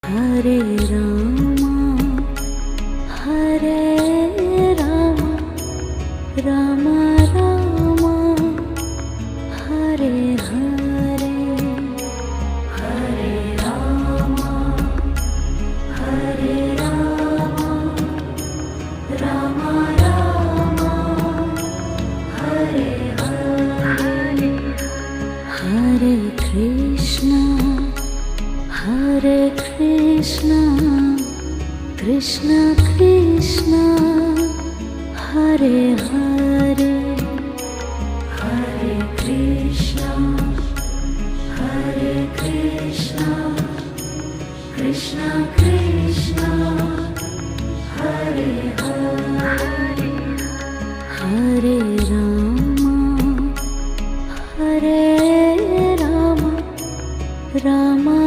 Hare Rama Hare Rama Rama Rama Hare Hare Hare Rama Hare Rama Rama Rama Hare Hare Hare Krishna Krishna Krishna Hare Hare Hare Krishna Krishna Krishna Hare Hare Hare Rama Rama